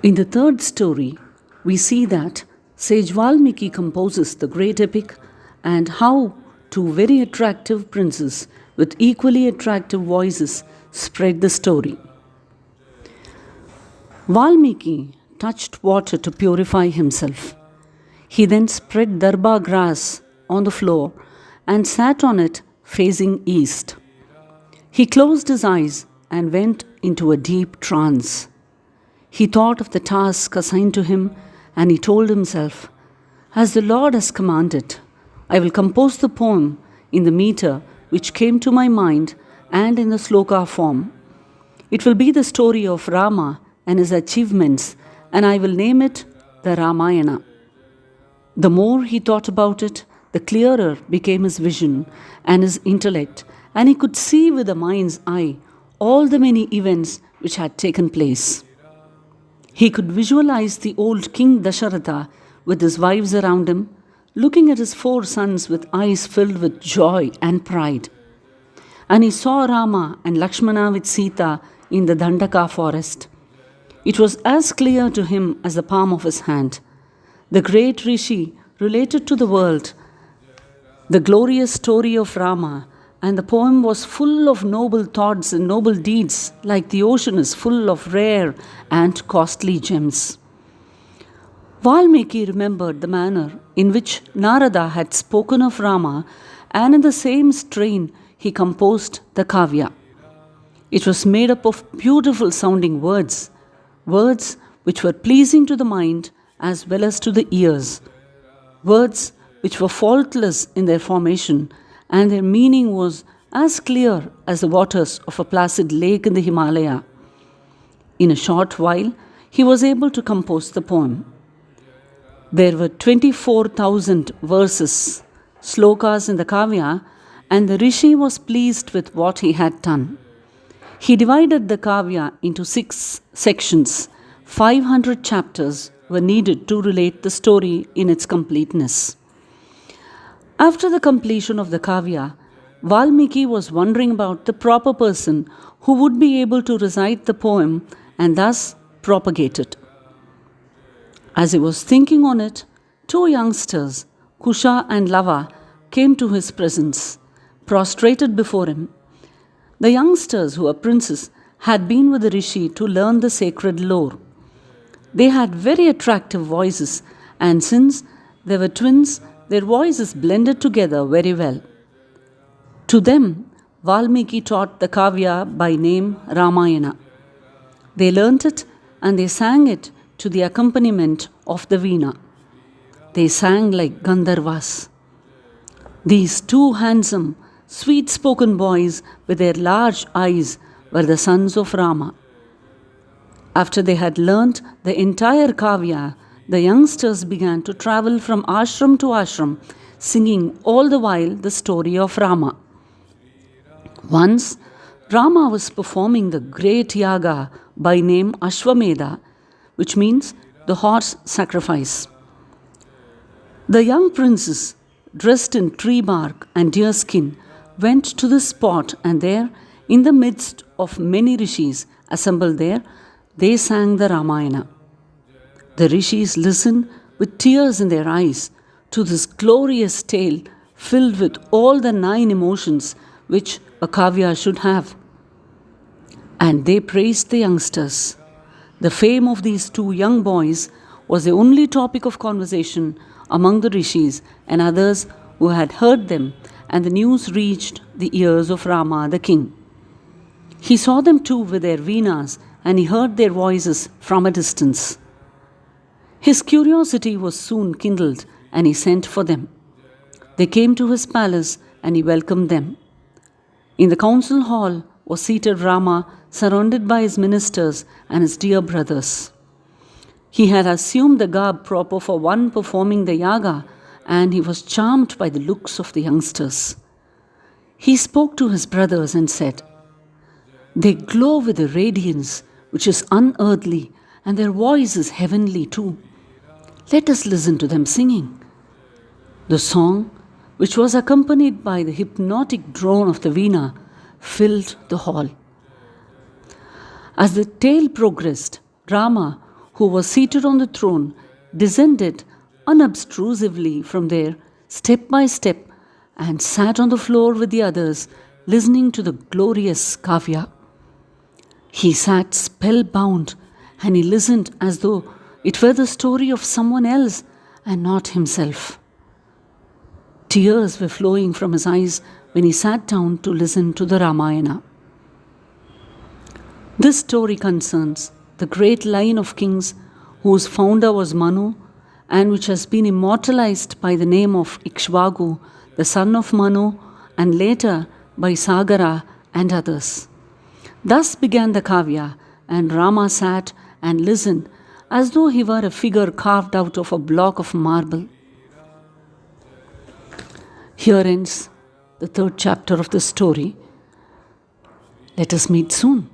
In the third story, we see that sage Valmiki composes the great epic and how two very attractive princes with equally attractive voices spread the story. Valmiki touched water to purify himself. He then spread darba grass on the floor and sat on it facing east. He closed his eyes and went into a deep trance. He thought of the task assigned to him and he told himself, "As the Lord has commanded, I will compose the poem in the meter which came to my mind and in the sloka form. It will be the story of Rama and his achievements, and I will name it the Ramayana." The more he thought about it, the clearer became his vision and his intellect, and he could see with the mind's eye all the many events which had taken place. He could visualize the old King Dasharatha with his wives around him, looking at his four sons with eyes filled with joy and pride. And he saw Rama and Lakshmana with Sita in the Dandaka forest. It was as clear to him as the palm of his hand. The great Rishi related to the world the glorious story of Rama, and the poem was full of noble thoughts and noble deeds, like the ocean is full of rare and costly gems. Valmiki remembered the manner in which Narada had spoken of Rama, and in the same strain he composed the Kavya. It was made up of beautiful sounding words, words which were pleasing to the mind as well as to the ears, words which were faultless in their formation, and their meaning was as clear as the waters of a placid lake in the Himalaya. In a short while, he was able to compose the poem. There were 24,000 verses, slokas in the Kavya, and the Rishi was pleased with what he had done. He divided the Kavya into 6 sections. 500 chapters were needed to relate the story in its completeness. After the completion of the Kavya, Valmiki was wondering about the proper person who would be able to recite the poem and thus propagate it. As he was thinking on it, 2 youngsters, Kusha and Lava, came to his presence, prostrated before him. The youngsters, who were princes, had been with the Rishi to learn the sacred lore. They had very attractive voices, and since they were twins, their voices blended together very well. To them, Valmiki taught the Kavya by name Ramayana. They learnt it and they sang it to the accompaniment of the veena. They sang like Gandharvas. These 2 handsome, sweet-spoken boys with their large eyes were the sons of Rama. After they had learnt the entire Kavya, the youngsters began to travel from ashram to ashram, singing all the while the story of Rama. Once, Rama was performing the great yaga by name Ashwamedha, which means the horse sacrifice. The young princes, dressed in tree bark and deer skin, went to the spot, and there, in the midst of many rishis assembled there, they sang the Ramayana. The rishis listened with tears in their eyes to this glorious tale filled with all the 9 emotions which a Kavya should have. And they praised the youngsters. The fame of these 2 young boys was the only topic of conversation among the rishis and others who had heard them, and the news reached the ears of Rama the king. He saw them too with their veenas, and he heard their voices from a distance. His curiosity was soon kindled, and he sent for them. They came to his palace, and he welcomed them. In the council hall was seated Rama, surrounded by his ministers and his dear brothers. He had assumed the garb proper for one performing the yaga, and he was charmed by the looks of the youngsters. He spoke to his brothers and said, "They glow with a radiance which is unearthly, and their voice is heavenly too. Let us listen to them singing." The song, which was accompanied by the hypnotic drone of the veena, filled the hall. As the tale progressed, Rama, who who was seated on the throne, descended unobtrusively from there, step by step, and sat on the floor with the others, listening to the glorious kavya. He sat spellbound, and he listened as though it were the story of someone else and not himself. Tears were flowing from his eyes when he sat down to listen to the Ramayana. This story concerns the great line of kings whose founder was Manu and which has been immortalized by the name of Ikshvaku, the son of Manu, and later by Sagara and others. Thus began the Kavya, and Rama sat and listened as though he were a figure carved out of a block of marble. Here ends the third chapter of the story. Let us meet soon.